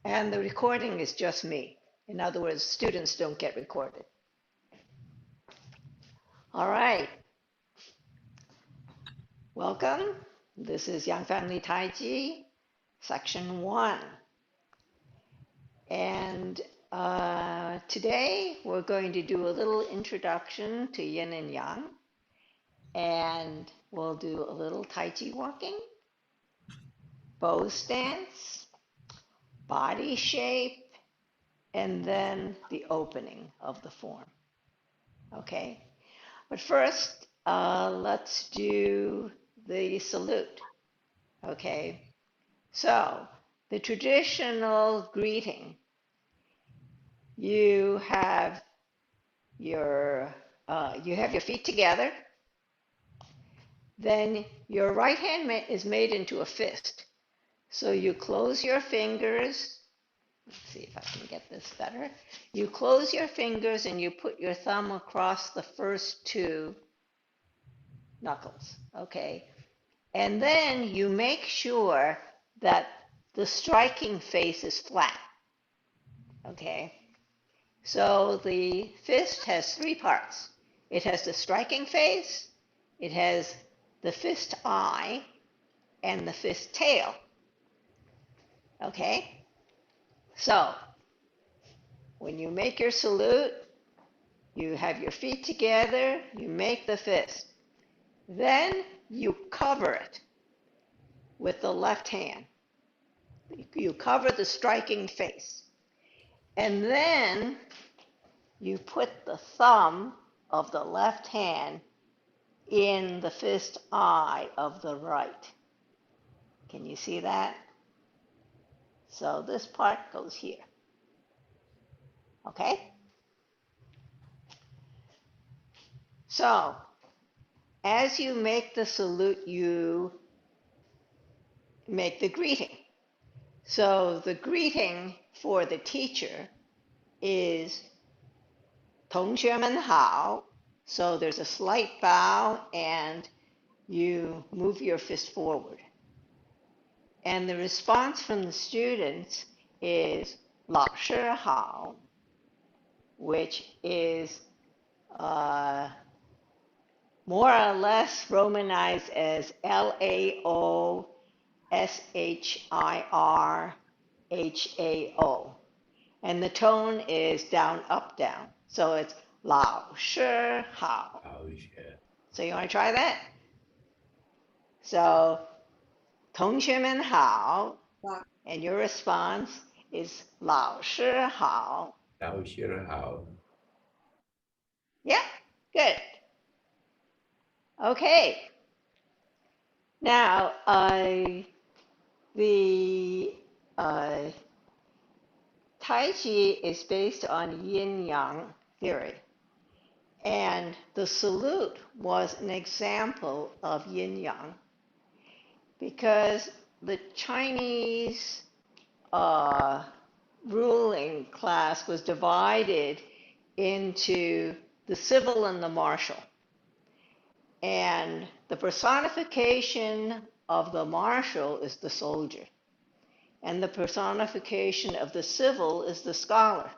And the recording is just me. In other words, students don't get recorded. All right. Welcome. This is Young Family Taiji, Section 1. And today we're going to do a little introduction to yin and yang. And we'll do a little Taiji walking, Bose Dance, body shape, and then the opening of the form. Okay? But first, let's do the salute. Okay? So, the traditional greeting, you have your feet together. Then your right hand is made into a fist. So you close your fingers. Let's see if I can get this better. You close your fingers and you put your thumb across the first two knuckles, okay? And then you make sure that the striking face is flat, okay? So the fist has three parts. It has the striking face, it has the fist eye, and the fist tail, okay? So when you make your salute, you have your feet together, you make the fist. Then you cover it with the left hand. You cover the striking face. And then you put the thumb of the left hand in the fist eye of the right. Can you see that? So this part goes here. Okay? So, as you make the salute, you make the greeting. So the greeting for the teacher is 同学们好. So there's a slight bow and you move your fist forward. And the response from the students is 老师好, which is more or less romanized as LAOSHIRHAO. And the tone is down, up, down. So it's 老师好. So you want to try that? So 同学们好, and your response is 老师好. 老师好. Yeah, good. Okay. Now, the Tai Chi is based on yin-yang theory. And the salute was an example of yin-yang because the Chinese ruling class was divided into the civil and the martial. And the personification of the martial is the soldier. And the personification of the civil is the scholar.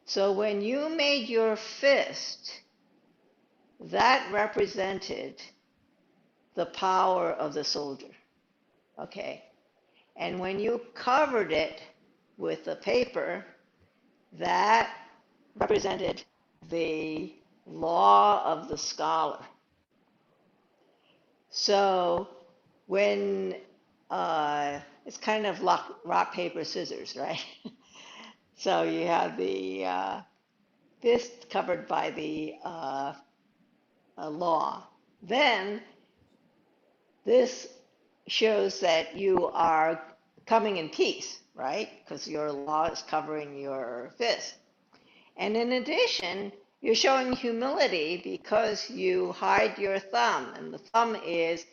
So when you made your fist, that represented the power of the soldier. Okay? And when you covered it with the paper, that represented the law of the scholar. So when it's kind of rock, paper, scissors, right? So you have the fist covered by the law. Then this shows that you are coming in peace, right? Because your law is covering your fist. And in addition, you're showing humility because you hide your thumb, and the thumb is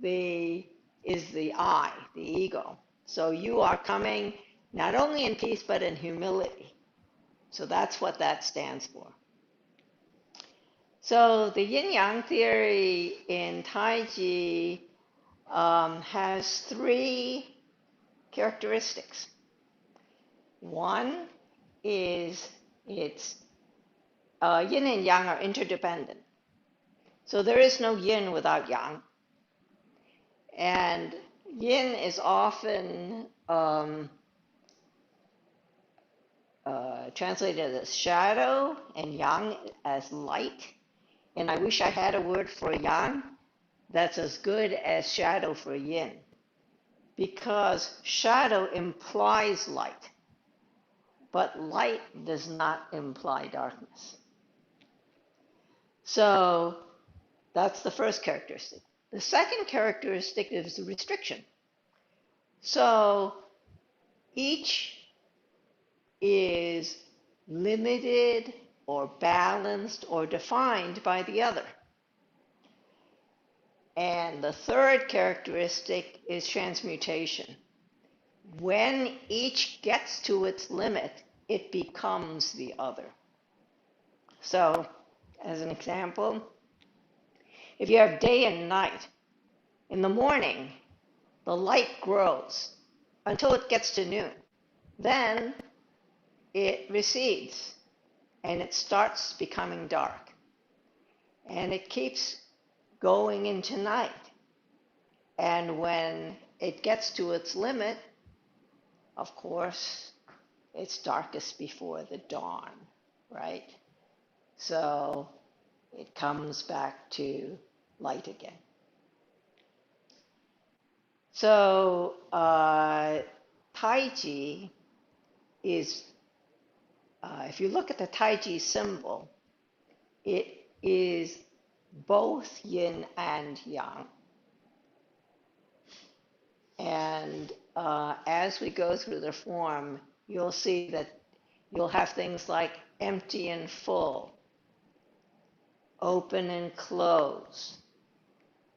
the I, the ego. So you are coming not only in peace, but in humility. So that's what that stands for. So the yin-yang theory in Taiji has three characteristics. One is it's yin and yang are interdependent. So there is no yin without yang. And yin is often translated as shadow and yang as light. And I wish I had a word for yang that's as good as shadow for yin, because shadow implies light, but light does not imply darkness. So that's the first characteristic. The second characteristic is the restriction. So each is limited or balanced or defined by the other. And the third characteristic is transmutation. When each gets to its limit, it becomes the other. So, as an example, if you have day and night, in the morning, the light grows until it gets to noon. Then it recedes and it starts becoming dark. And it keeps going into night. And when it gets to its limit, of course, it's darkest before the dawn, right? So it comes back to light again. So Taiji is, if you look at the Taiji symbol, it is both yin and yang. And as we go through the form, you'll see that you'll have things like empty and full, open and closed.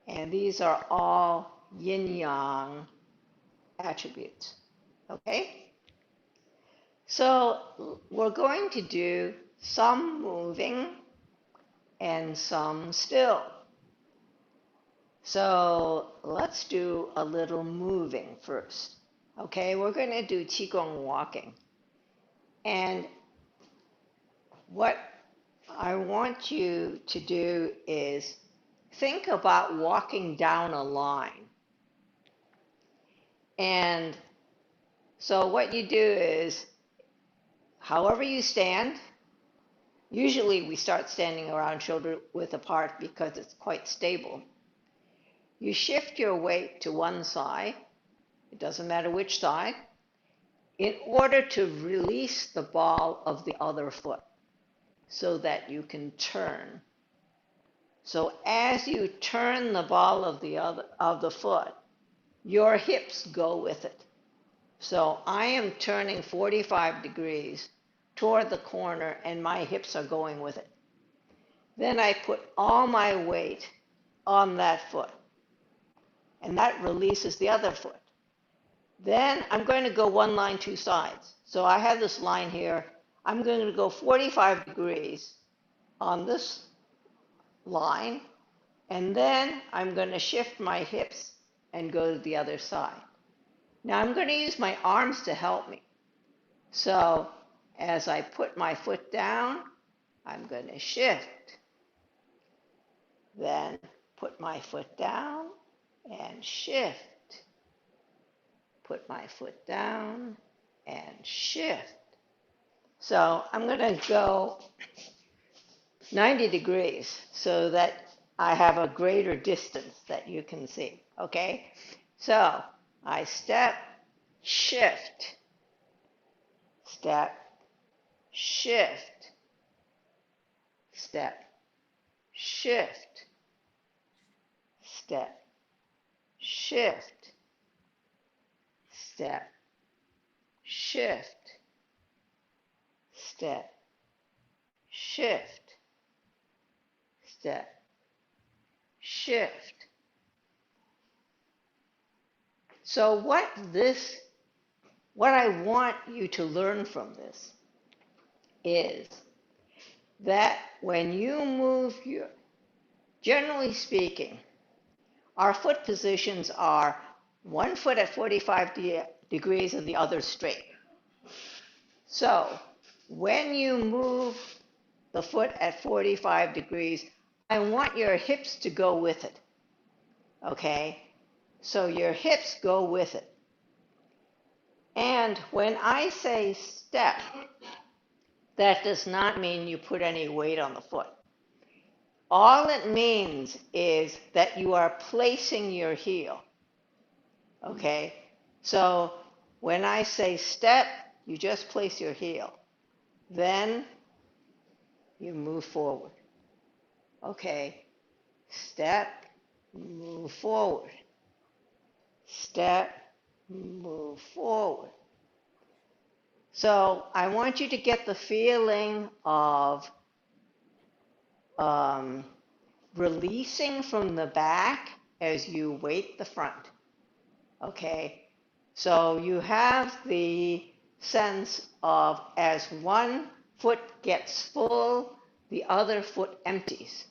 And these are all yin-yang attributes. Okay? So we're going to do some moving and some still. So let's do a little moving first. Okay, we're going to do Qigong walking. And what I want you to do is think about walking down a line. And so what you do is, however you stand, usually we start standing around shoulder width apart because it's quite stable. You shift your weight to one side, it doesn't matter which side, in order to release the ball of the other foot so that you can turn. So as you turn the ball of the foot, your hips go with it. So I am turning 45 degrees toward the corner and my hips are going with it. Then I put all my weight on that foot, and that releases the other foot. Then I'm going to go one line, two sides. So I have this line here. I'm going to go 45 degrees on this line, and then I'm going to shift my hips and go to the other side. Now I'm going to use my arms to help me. So as I put my foot down, I'm going to shift. Then put my foot down and shift. Put my foot down and shift. So I'm going to go 90 degrees so that I have a greater distance that you can see. Okay? So I step, shift, step, shift, step, shift, step, shift, step, shift, step, shift, step, shift. So what I want you to learn from this is that when you move generally speaking, our foot positions are one foot at 45 degrees and the other straight. So when you move the foot at 45 degrees, I want your hips to go with it. Okay? So your hips go with it. And when I say step, that does not mean you put any weight on the foot. All it means is that you are placing your heel. Okay? So when I say step, you just place your heel. Then you move forward. Okay? Step, move forward. Step, move forward. So I want you to get the feeling of releasing from the back as you weight the front. Okay? So you have the sense of as one foot gets full, the other foot empties.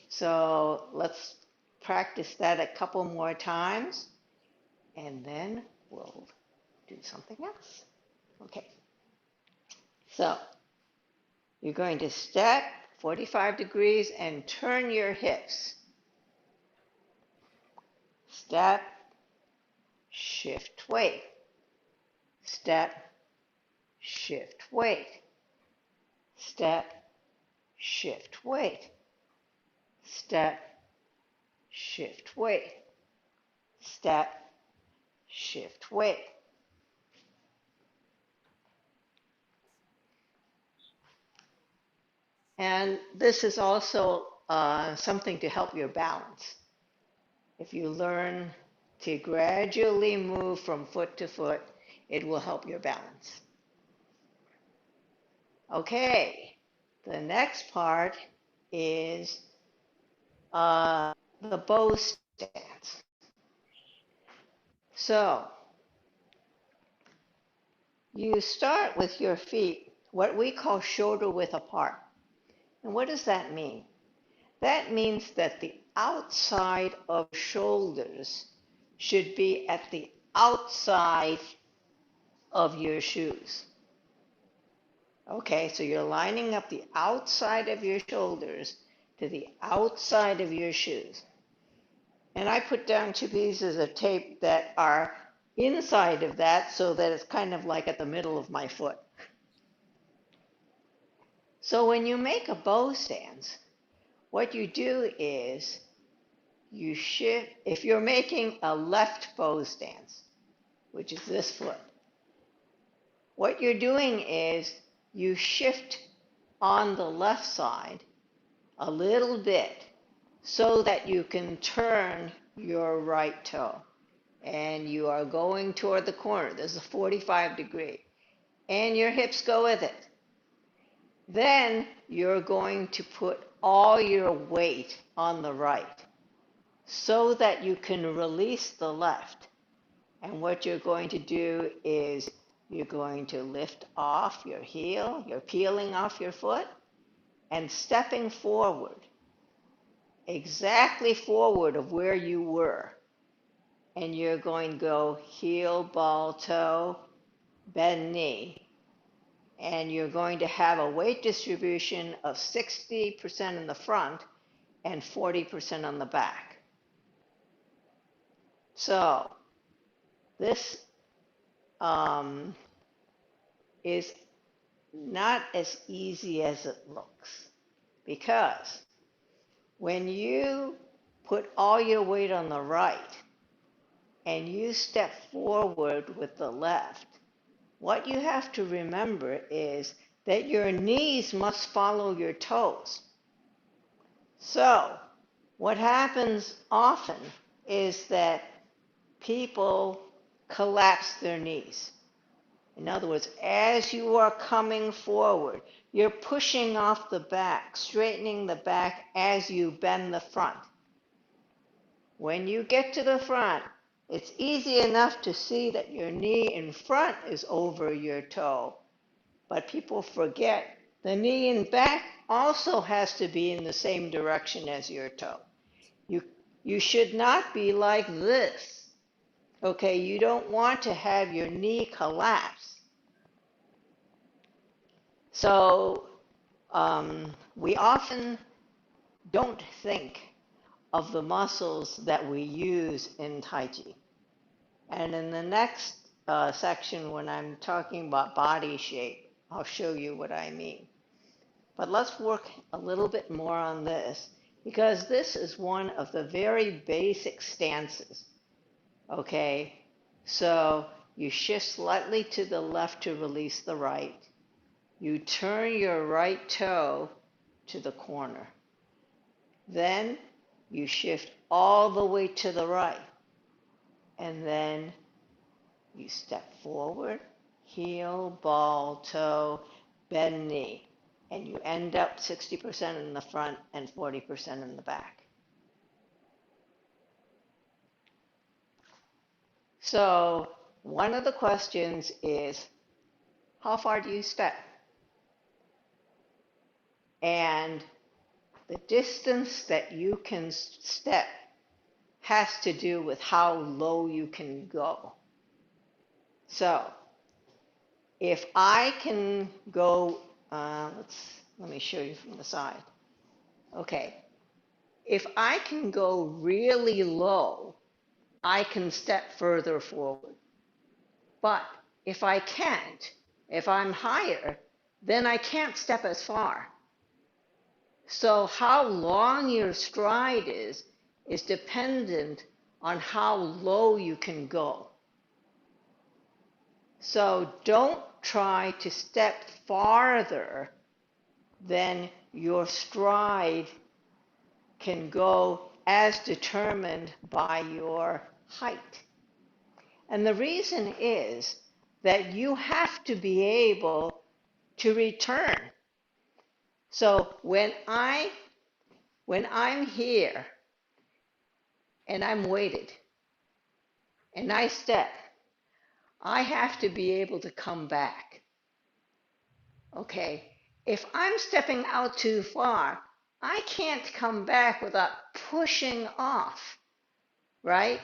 So let's practice that a couple more times, and then we'll do something else. Okay. So you're going to step 45 degrees and turn your hips. Step, shift weight. Step, shift weight. Step, shift weight. Step, shift weight. Step, shift weight. And this is also something to help your balance. If you learn to gradually move from foot to foot, it will help your balance. Okay, the next part is the Bose Stance. So, you start with your feet, what we call shoulder width apart. And what does that mean? That means that the outside of shoulders should be at the outside of your shoes. Okay, so you're lining up the outside of your shoulders to the outside of your shoes. And I put down 2 pieces of tape that are inside of that so that it's kind of like at the middle of my foot. So when you make a Bose stance, what you do is you shift. If you're making a left Bose stance, which is this foot, what you're doing is you shift on the left side a little bit so that you can turn your right toe. And you are going toward the corner. There's a 45 degree. And your hips go with it. Then you're going to put all your weight on the right so that you can release the left. And what you're going to do is you're going to lift off your heel, you're peeling off your foot, and stepping forward, exactly forward of where you were. And you're going to go heel, ball, toe, bend knee. And you're going to have a weight distribution of 60% in the front and 40% on the back. So this is not as easy as it looks, because when you put all your weight on the right and you step forward with the left, what you have to remember is that your knees must follow your toes. So what happens often is that people collapse their knees. In other words, as you are coming forward, you're pushing off the back, straightening the back as you bend the front. When you get to the front, it's easy enough to see that your knee in front is over your toe, but people forget the knee in back also has to be in the same direction as your toe. You should not be like this. Okay, you don't want to have your knee collapse. So we often don't think of the muscles that we use in Tai Chi. And in the next section, when I'm talking about body shape, I'll show you what I mean. But let's work a little bit more on this because this is one of the very basic stances. Okay, so you shift slightly to the left to release the right. You turn your right toe to the corner. Then you shift all the way to the right. And then you step forward, heel, ball, toe, bend knee. And you end up 60% in the front and 40% in the back. So one of the questions is, how far do you step? And the distance that you can step has to do with how low you can go. So if I can go, let me show you from the side. Okay, if I can go really low, I can step further forward. But if I can't, if I'm higher, then I can't step as far. So how long your stride is dependent on how low you can go. So don't try to step farther than your stride can go as determined by your height. And the reason is that you have to be able to return. So when I'm here and I'm weighted and I step, I have to be able to come back. Okay, if I'm stepping out too far, I can't come back without pushing off, right?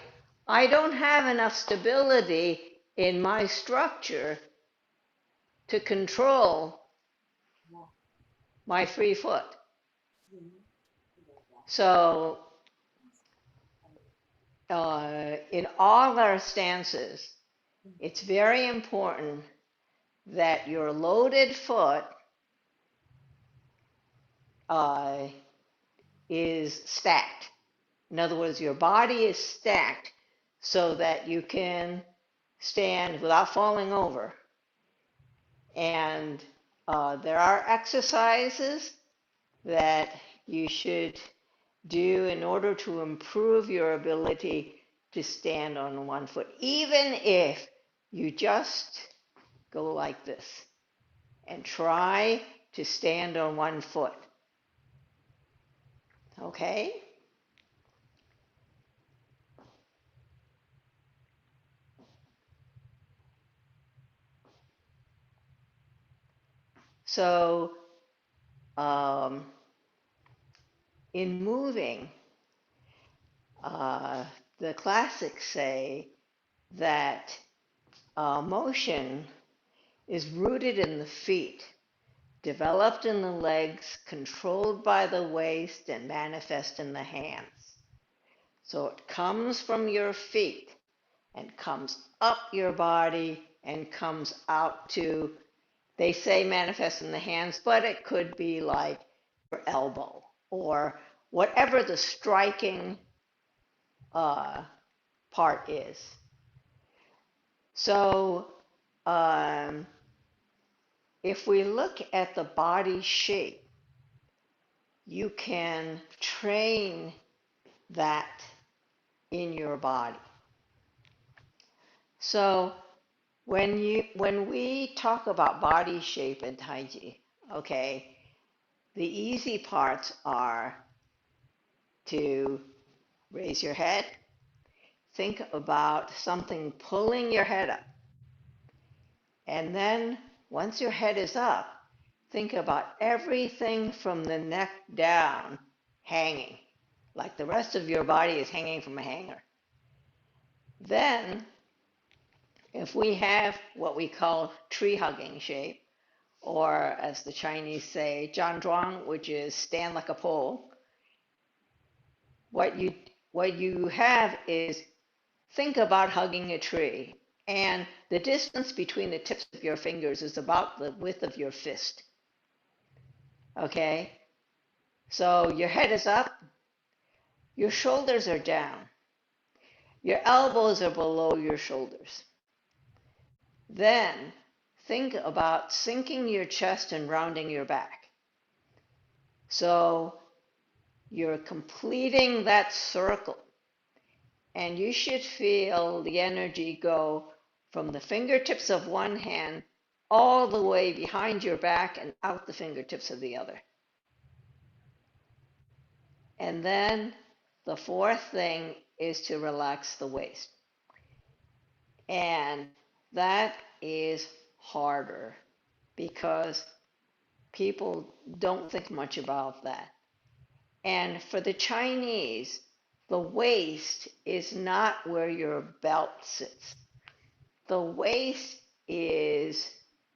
I don't have enough stability in my structure to control my free foot. So in all our stances, it's very important that your loaded foot is stacked. In other words, your body is stacked so that you can stand without falling over. And there are exercises that you should do in order to improve your ability to stand on one foot, even if you just go like this and try to stand on one foot. Okay? So, in moving, the classics say that motion is rooted in the feet, developed in the legs, controlled by the waist, and manifest in the hands. So it comes from your feet and comes up your body and comes out to, they say manifest in the hands, but it could be like your elbow or whatever the striking part is. So if we look at the body shape, you can train that in your body. So when we talk about body shape in Tai Chi, okay, the easy parts are to raise your head, think about something pulling your head up, and then once your head is up, think about everything from the neck down hanging, like the rest of your body is hanging from a hanger. Then If we have what we call tree hugging shape, or as the Chinese say, 站桩, which is stand like a pole, what you have is think about hugging a tree, and the distance between the tips of your fingers is about the width of your fist. Okay? So your head is up, your shoulders are down, your elbows are below your shoulders. Then think about sinking your chest and rounding your back. So you're completing that circle, and you should feel the energy go from the fingertips of one hand all the way behind your back and out the fingertips of the other. And then the fourth thing is to relax the waist. And that is harder because people don't think much about that. And for the Chinese, the waist is not where your belt sits. The waist is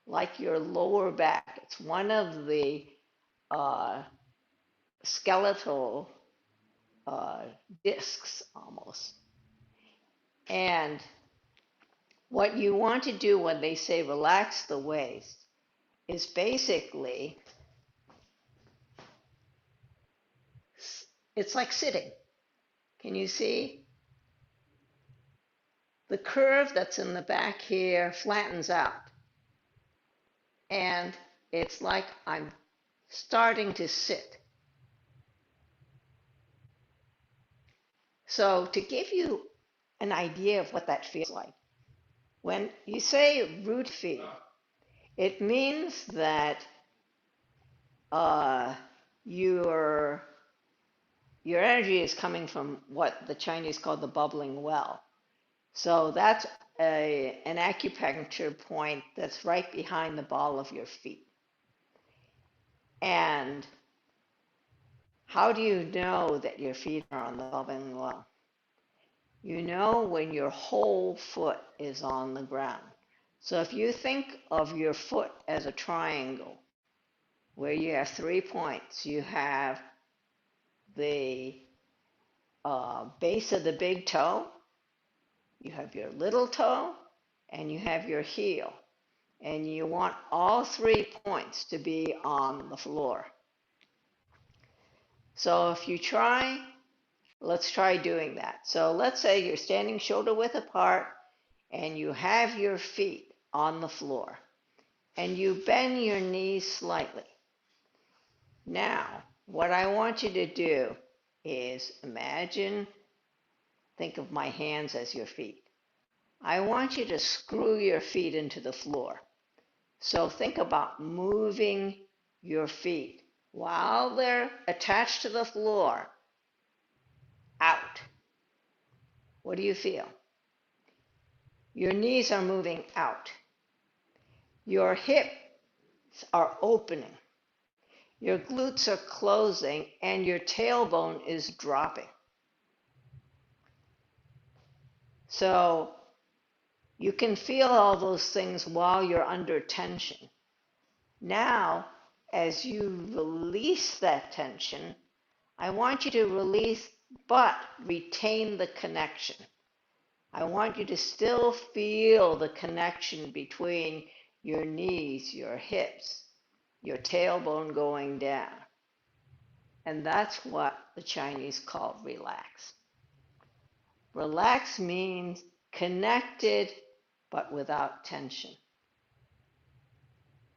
like your lower back. It's one of the skeletal discs almost. And what you want to do when they say relax the waist is basically, it's like sitting. Can you see? The curve that's in the back here flattens out. And it's like I'm starting to sit. So to give you an idea of what that feels like, when you say root feed, it means that your energy is coming from what the Chinese call the bubbling well. So that's an acupuncture point that's right behind the ball of your feet. And how do you know that your feet are on the bubbling well? You know when your whole foot is on the ground. So if you think of your foot as a triangle where you have 3 points, you have the base of the big toe, you have your little toe, and you have your heel. And you want all 3 points to be on the floor. So if you try, let's try doing that. So let's say you're standing shoulder width apart and you have your feet on the floor and you bend your knees slightly. Now, what I want you to do is imagine, think of my hands as your feet. I want you to screw your feet into the floor. So think about moving your feet while they're attached to the floor out. What do you feel? Your knees are moving out. Your hips are opening. Your glutes are closing and your tailbone is dropping. So you can feel all those things while you're under tension. Now, as you release that tension, I want you to release but retain the connection. I want you to still feel the connection between your knees, your hips, your tailbone going down. And that's what the Chinese call relax. Relax means connected but without tension.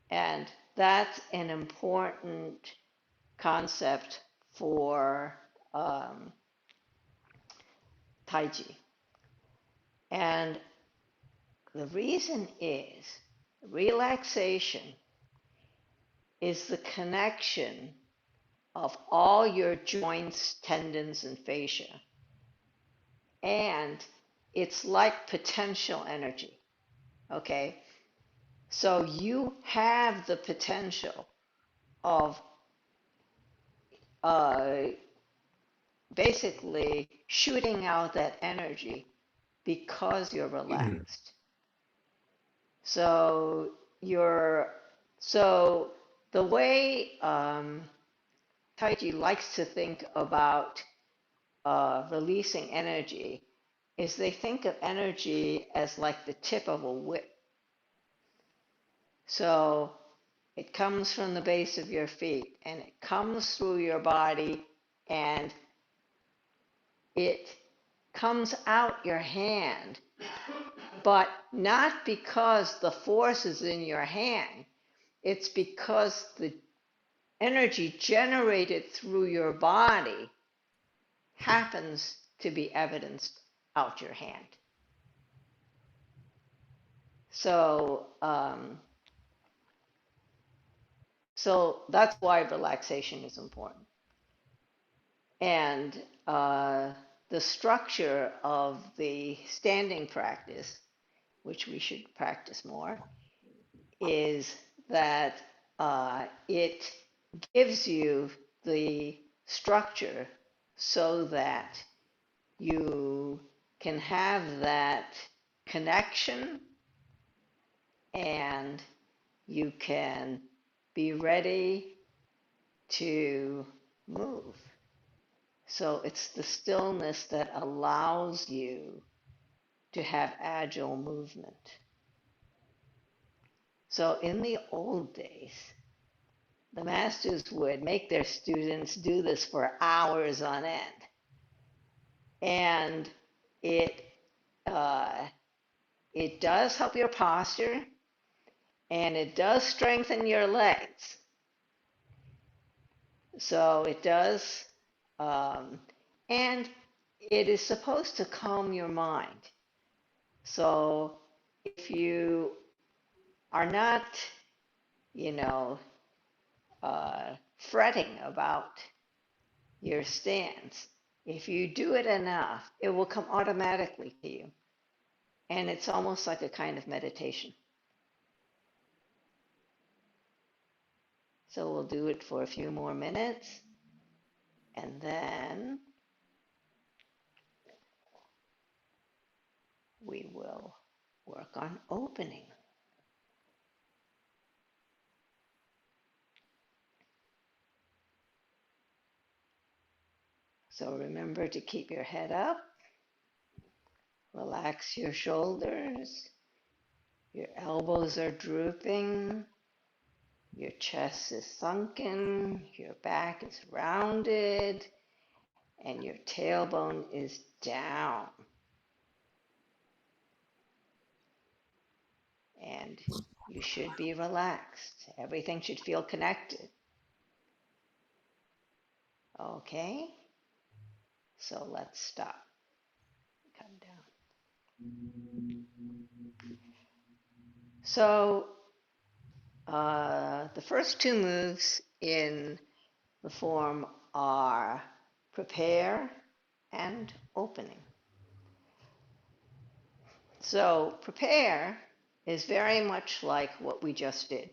And that's an important concept for Tai Chi. And the reason is relaxation is the connection of all your joints, tendons, and fascia. And it's like potential energy. Okay? So you have the potential of basically shooting out that energy because you're relaxed. So so the way Tai Chi likes to think about releasing energy is they think of energy as like the tip of a whip. So it comes from the base of your feet and it comes through your body and it comes out your hand, but not because the force is in your hand. It's because the energy generated through your body happens to be evidenced out your hand. So, so that's why relaxation is important. And the structure of the standing practice, which we should practice more, is that it gives you the structure so that you can have that connection and you can be ready to move. So it's the stillness that allows you to have agile movement. So in the old days, the masters would make their students do this for hours on end. And it it does help your posture and it does strengthen your legs. So it does, and it is supposed to calm your mind. So if you are not, you know, fretting about your stance, if you do it enough, it will come automatically to you. And it's almost like a kind of meditation. So we'll do it for a few more minutes, and then we will work on opening. So remember to keep your head up, relax your shoulders, your elbows are drooping, your chest is sunken, your back is rounded, and your tailbone is down. And you should be relaxed. Everything should feel connected. Okay? So let's stop. Come down. So the first two moves in the form are prepare and opening. So prepare is very much like what we just did.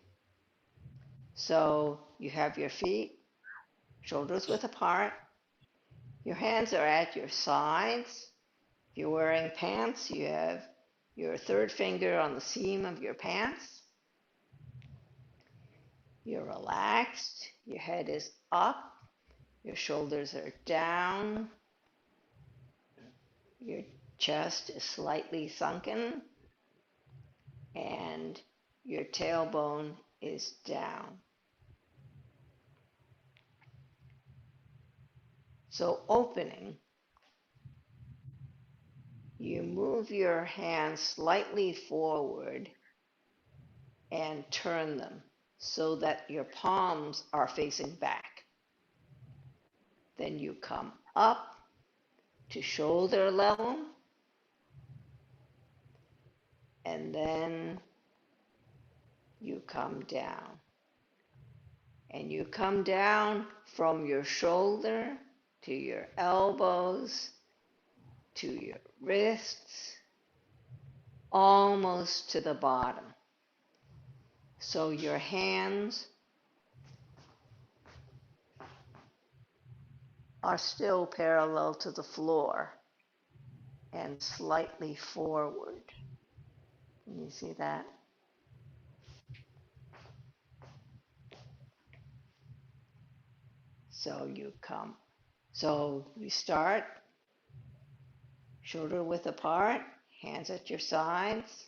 So you have your feet, shoulders width apart. Your hands are at your sides. If you're wearing pants, you have your third finger on the seam of your pants. You're relaxed. Your head is up. Your shoulders are down. Your chest is slightly sunken. And your tailbone is down. So opening, you move your hands slightly forward and turn them so that your palms are facing back. Then you come up to shoulder level, and then you come down. And you come down from your shoulder to your elbows, to your wrists, almost to the bottom. So your hands are still parallel to the floor and slightly forward. Can you see that? So you come. So you start shoulder width apart, hands at your sides,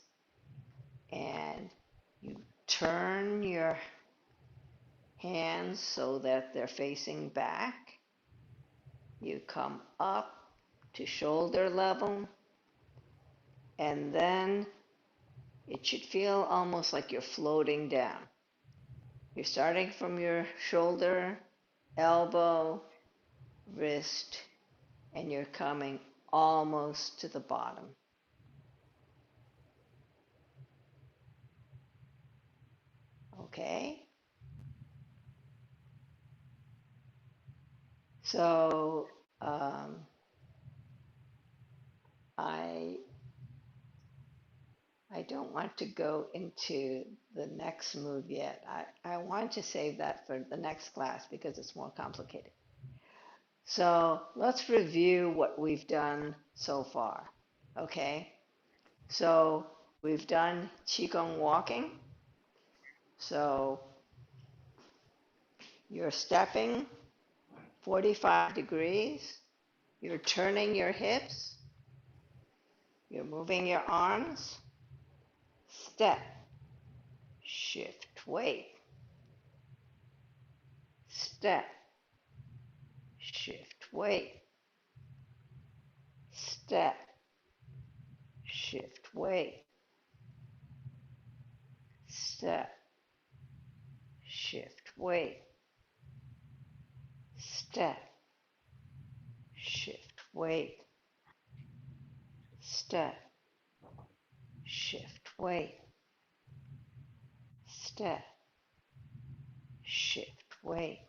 and you turn your hands so that they're facing back. You come up to shoulder level, and then it should feel almost like you're floating down. You're starting from your shoulder, elbow, wrist, and you're coming almost to the bottom. Okay? So I don't want to go into the next move yet. I want to save that for the next class because it's more complicated. So let's review what we've done so far. Okay? So we've done Qigong walking. So you're stepping 45 degrees. You're turning your hips. You're moving your arms. Step. Shift weight. Step. Shift weight. Step. Shift weight. Step. Shift weight. Step. Shift weight. Step. Shift weight. Step. Shift weight.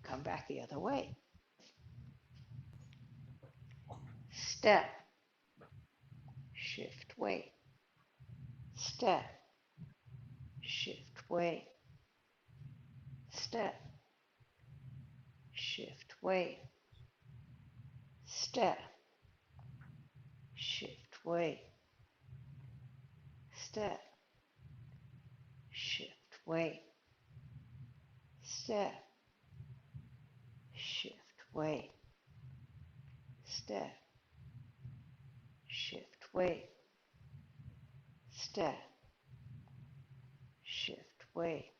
Come back the other way. Step. Shift weight. Step. Shift weight. Step. Shift weight. Step. Shift weight. Step. Shift weight. Step. Shift weight. Step. Shift weight. Step. Shift weight.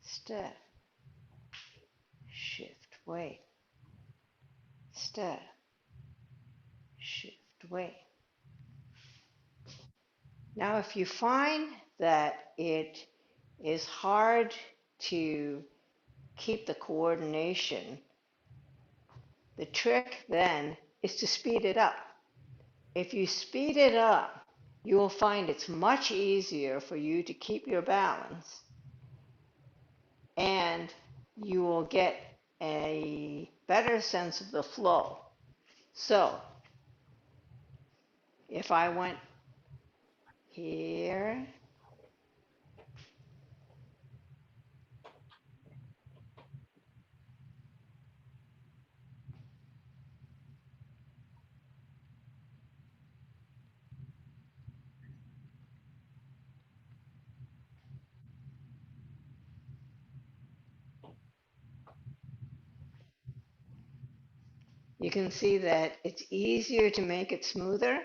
Step. Shift weight. Step. Shift weight. Now, if you find that it is hard to keep the coordination, the trick then is to speed it up. If you speed it up, you will find it's much easier for you to keep your balance, and you will get a better sense of the flow. So, if I went here, you can see that it's easier to make it smoother.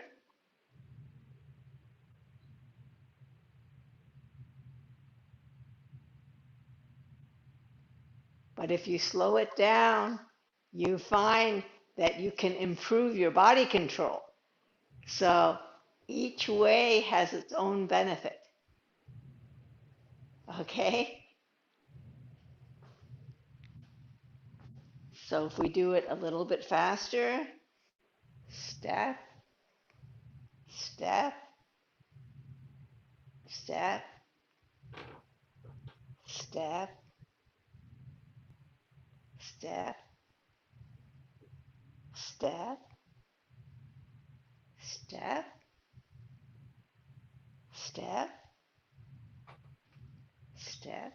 But if you slow it down, you find that you can improve your body control. So each way has its own benefit. Okay? So if we do it a little bit faster, step, step, step, step, step, step, step, step, step.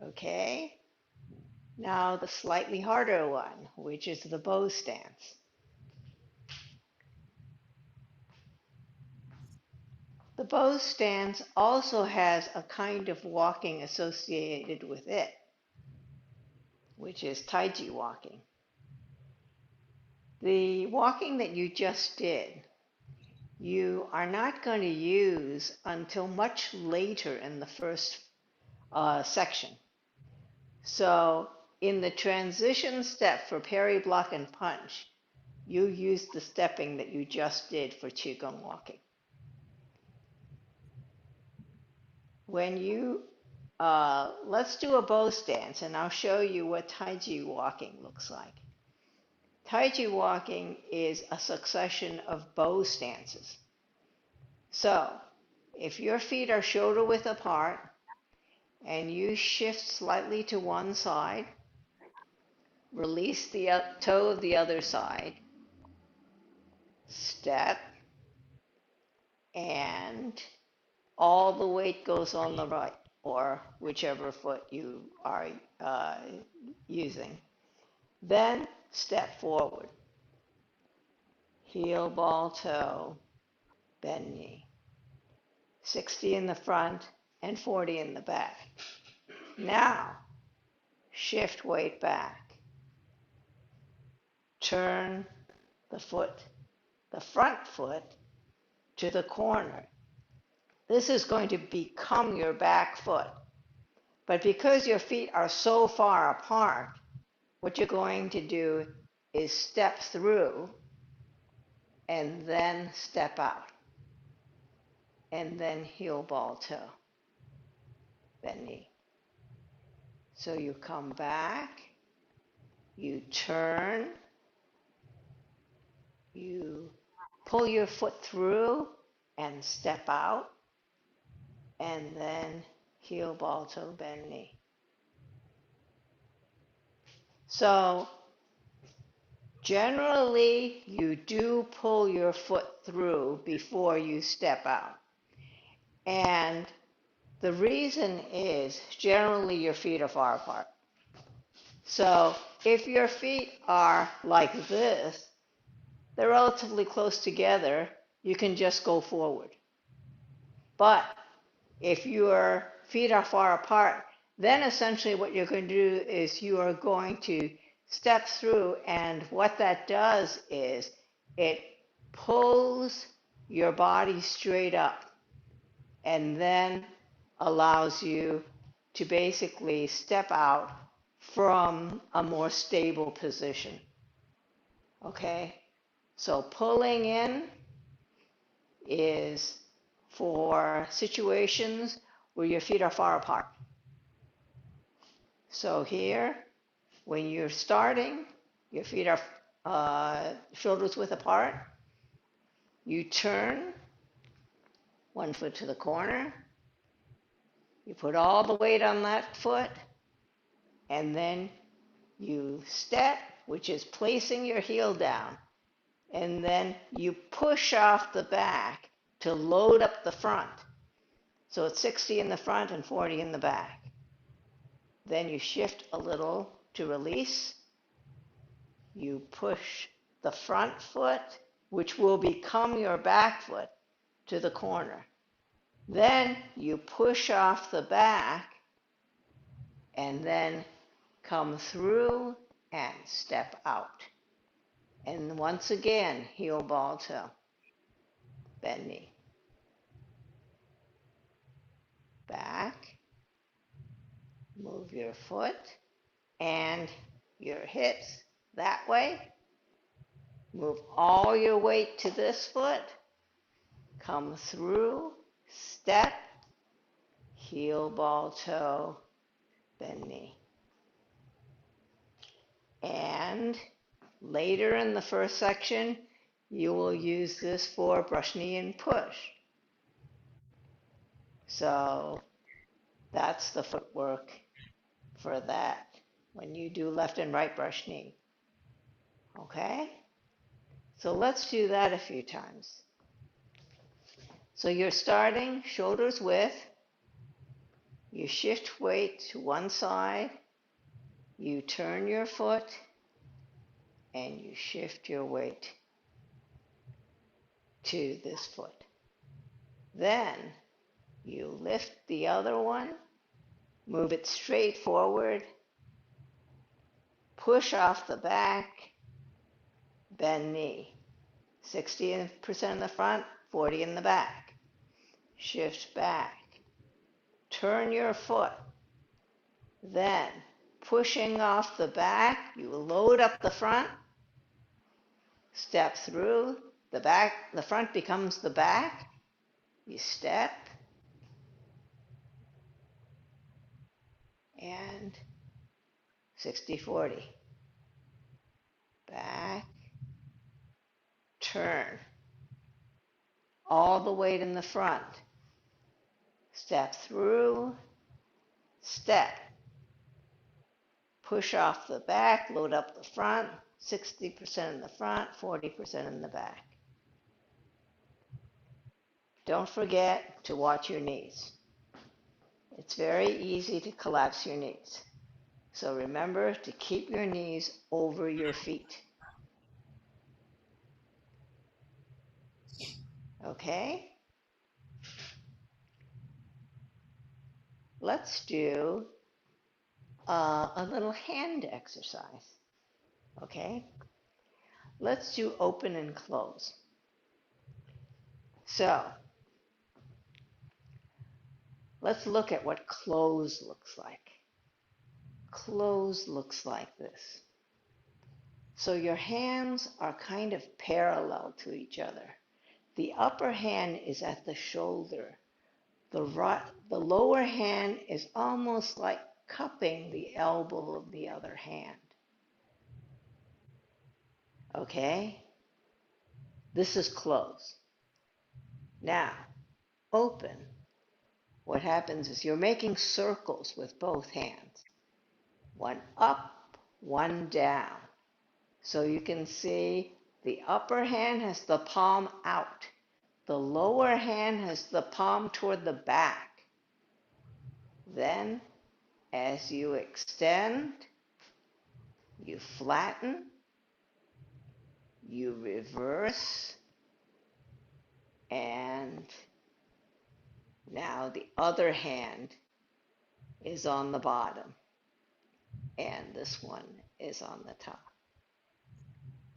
Okay? Now the slightly harder one, which is the Bose Stance. The Bose Stance also has a kind of walking associated with it, which is Taiji walking. The walking that you just did, you are not going to use until much later in the first section. So in the transition step for parry, block, and punch, you use the stepping that you just did for Qigong walking. When you, let's do a Bose Dance, and I'll show you what Taiji walking looks like. Taiji walking is a succession of Bose stances. So, if your feet are shoulder width apart, and you shift slightly to one side, release the toe of the other side, step, and all the weight goes on the right, or whichever foot you are using. Then step forward. Heel, ball, toe, bend knee. 60 in the front and 40 in the back. Now, shift weight back. Turn the foot, the front foot, to the corner. This is going to become your back foot. But because your feet are so far apart, what you're going to do is step through and then step out. And then heel, ball, toe, bend knee. So you come back, you turn, you pull your foot through and step out, and then heel, ball, toe, bend knee. So generally, you do pull your foot through before you step out. And the reason is generally your feet are far apart. So if your feet are like this, they're relatively close together, you can just go forward. But if your feet are far apart, then essentially what you're going to do is you are going to step through, and what that does is it pulls your body straight up and then allows you to basically step out from a more stable position. Okay? So pulling in is for situations where your feet are far apart. So here, when you're starting, your feet are shoulders width apart. You turn one foot to the corner. You put all the weight on that foot, and then you step, which is placing your heel down, and then you push off the back to load up the front. So it's 60 in the front and 40 in the back. Then you shift a little to release. You push the front foot, which will become your back foot, to the corner. Then you push off the back and then come through and step out. And once again, heel, ball, toe, bend knee. Back, move your foot and your hips that way. Move all your weight to this foot. Come through, step, heel, ball, toe, bend knee. And later in the first section, you will use this for brush knee and push. So that's the footwork for that when you do left and right brush knee. Okay? So let's do that a few times. So you're starting shoulders width. You shift weight to one side. You turn your foot and you shift your weight to this foot. Then you lift the other one, move it straight forward, push off the back, bend knee. 60% in the front, 40 in the back. Shift back. Turn your foot. Then, pushing off the back, you load up the front, step through, the back, the front becomes the back, you step, and 60-40. Back, turn, all the weight in the front. Step through, step. Push off the back, load up the front, 60% in the front, 40% in the back. Don't forget to watch your knees. It's very easy to collapse your knees. So remember to keep your knees over your feet. Okay? Let's do a little hand exercise. Okay? Let's do open and close. So, let's look at what close looks like. Close looks like this. So your hands are kind of parallel to each other. The upper hand is at the shoulder. The lower hand is almost like cupping the elbow of the other hand. Okay? This is close. Now, open. What happens is you're making circles with both hands. One up, one down. So you can see the upper hand has the palm out. The lower hand has the palm toward the back. Then, as you extend, you flatten, you reverse, and now the other hand is on the bottom, and this one is on the top.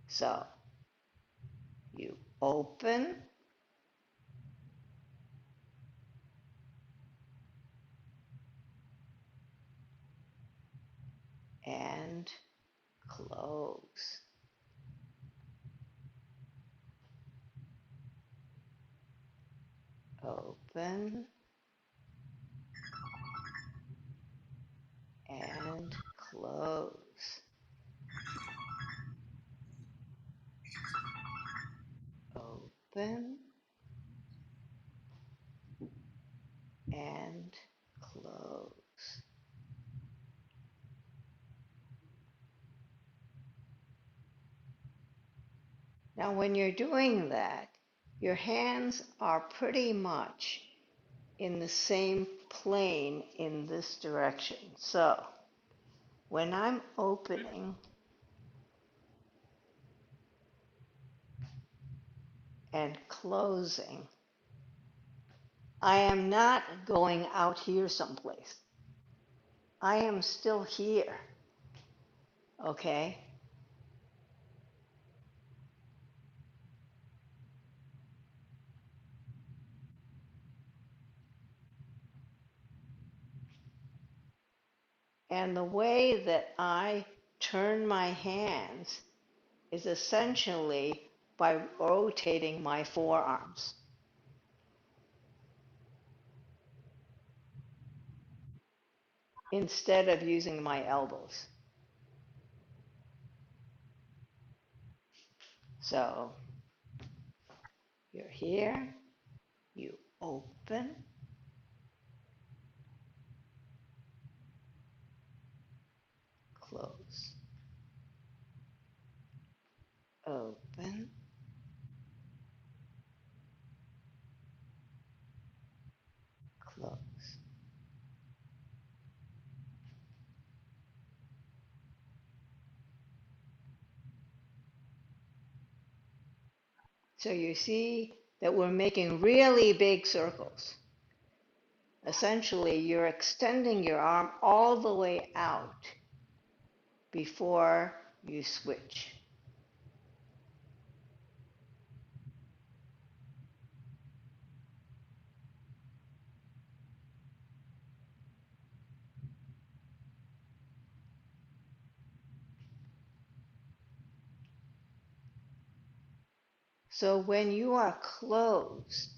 So, you open, and close. Open and close. Open and close. Now, when you're doing that, your hands are pretty much in the same plane in this direction. So, when I'm opening and closing, I am not going out here someplace. I am still here. Okay? And the way that I turn my hands is essentially by rotating my forearms. Instead of using my elbows. So, you're here, you open, close, open, close. So you see that we're making really big circles. Essentially, you're extending your arm all the way out before you switch. So when you are closed,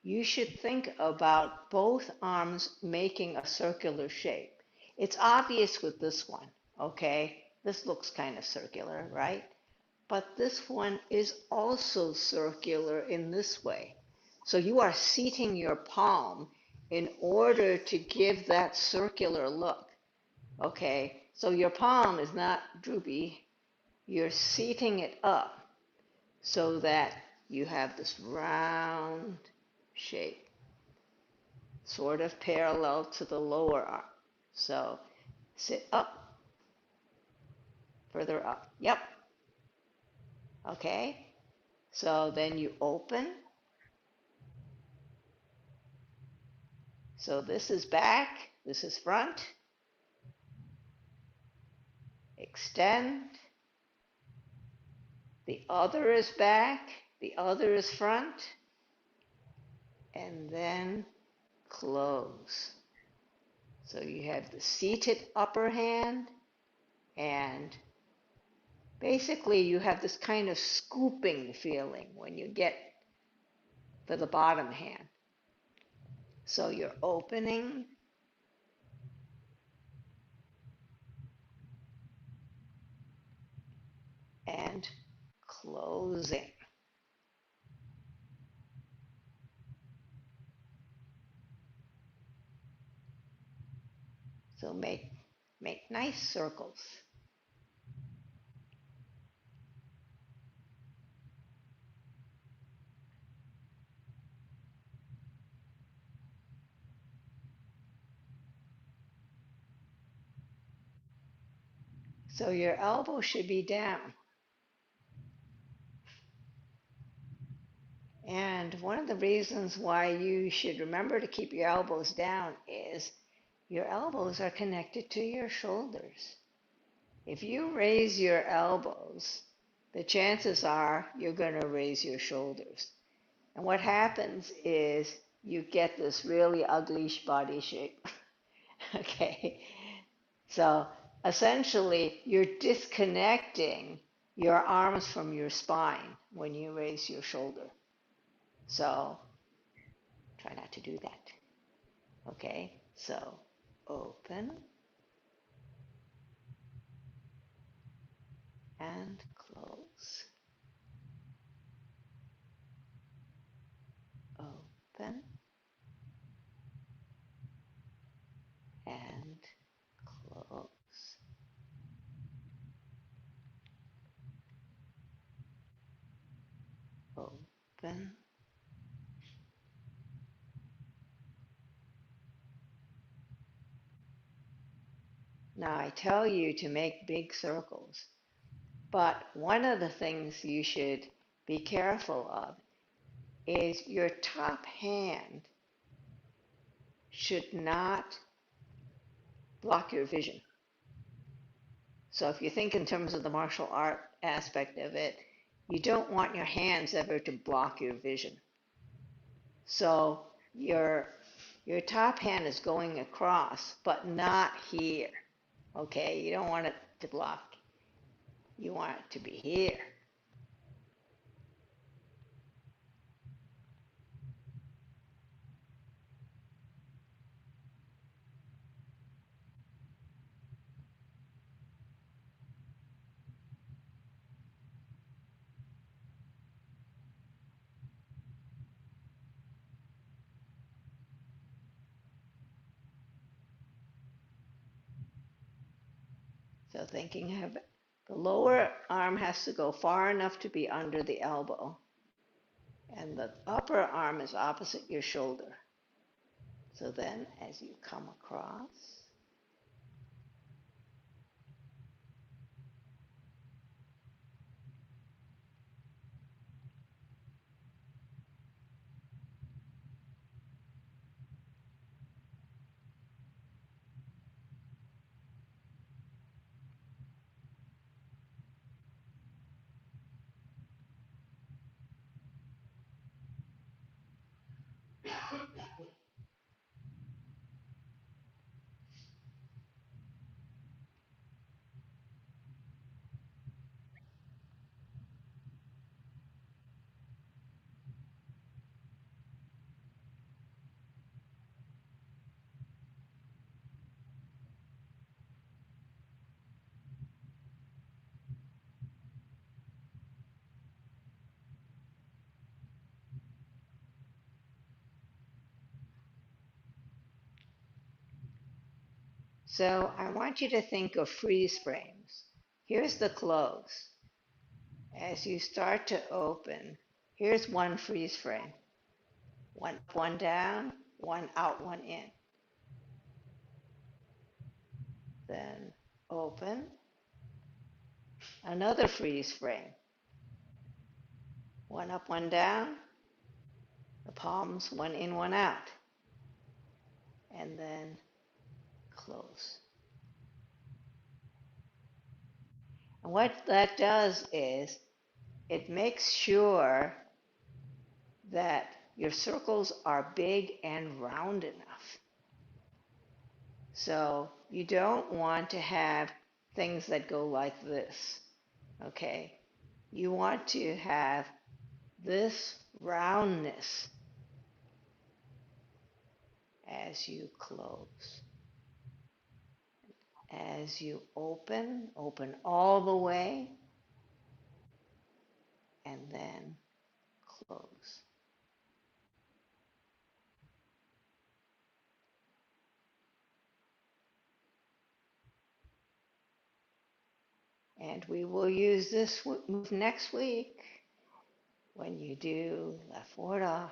you should think about both arms making a circular shape. It's obvious with this one, okay? This looks kind of circular, right? But this one is also circular in this way. So you are seating your palm in order to give that circular look, okay? So your palm is not droopy, you're seating it up so that you have this round shape, sort of parallel to the lower arm. So sit up, further up. Yep. Okay. So then you open. So this is back, this is front. Extend. The other is back, the other is front. And then close. So you have the seated upper hand, and basically you have this kind of scooping feeling when you get to the bottom hand. So you're opening and closing. So make nice circles. So your elbow should be down. And one of the reasons why you should remember to keep your elbows down is your elbows are connected to your shoulders. If you raise your elbows, the chances are you're going to raise your shoulders. And what happens is you get this really ugly body shape. Okay. So essentially, you're disconnecting your arms from your spine when you raise your shoulder. So try not to do that. Okay. So open and close. Open and close. Open Now, I tell you to make big circles, but one of the things you should be careful of is your top hand should not block your vision. So if you think in terms of the martial art aspect of it, you don't want your hands ever to block your vision. So your top hand is going across, but not here. Okay, you don't want it to block. You want it to be here. So thinking of it, the lower arm has to go far enough to be under the elbow, and the upper arm is opposite your shoulder. So then as you come across, So I want you to think of freeze frames. Here's the close. As you start to open, here's one freeze frame. One up, one down, one out, one in. Then open. Another freeze frame. One up, one down. The palms, one in, one out. And then close. And what that does is it makes sure that your circles are big and round enough. So you don't want to have things that go like this, okay? You want to have this roundness as you close. As you open, open all the way, and then close. And we will use this move next week when you do left forward off.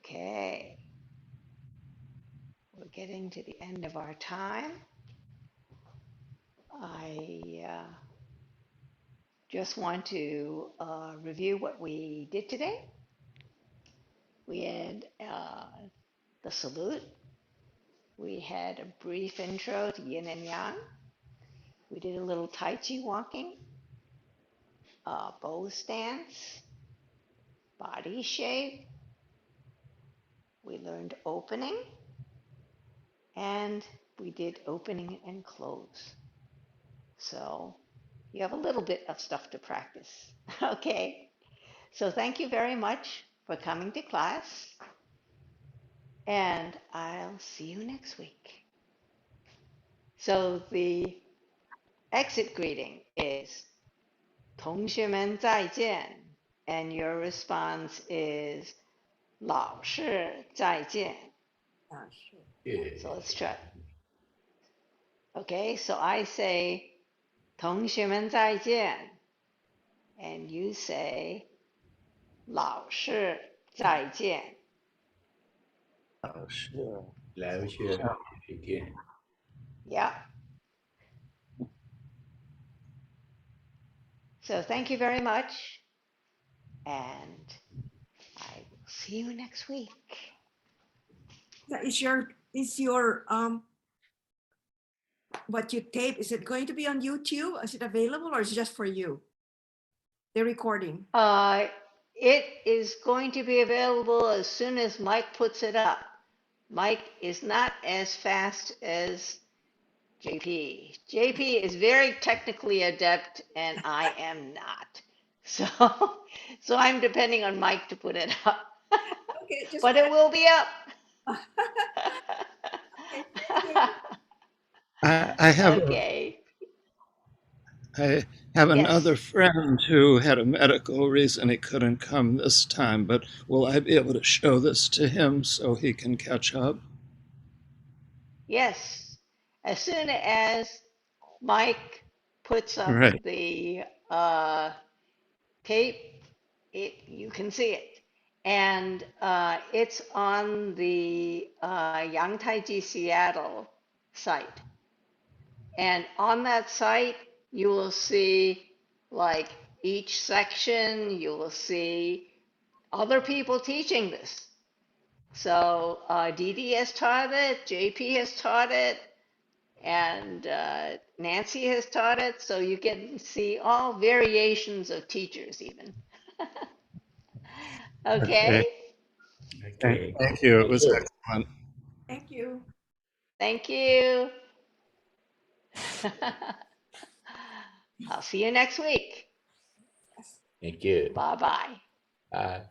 Okay, we're getting to the end of our time. I just want to review what we did today. We had the salute. We had a brief intro to yin and yang. We did a little Tai Chi walking, Bose Stance, body shape. We learned opening, and we did opening and close. So you have a little bit of stuff to practice. Okay, so thank you very much for coming to class, and I'll see you next week. So the exit greeting is 同学们再见, and your response is 老师再见. So let's try. Okay, so I say 同学们再见, and you say 老师再见. 老师，来学一天。 Yeah. So thank you very much, and I will see you next week. Is your what you tape, is it going to be on YouTube? Is it available, or is it just for you? The recording. It is going to be available as soon as Mike puts it up. Mike is not as fast as JP. JP is very technically adept, and I am not. So I'm depending on Mike to put it up. Okay, just But it will be up. Okay, thank you. I have Okay. have Yes. another friend who had a medical reason he couldn't come this time, but will I be able to show this to him so he can catch up? Yes. As soon as Mike puts up Right. the tape, you can see it. And it's on the Yang Taiji Seattle site. And on that site, you will see like each section, you will see other people teaching this. So Dee Dee has taught it, JP has taught it, and Nancy has taught it. So you can see all variations of teachers even. Okay. Okay, Okay. Thank you. It Thank was you. excellent. Thank you. thank you. I'll see you next week. Thank you. Bye bye. Bye.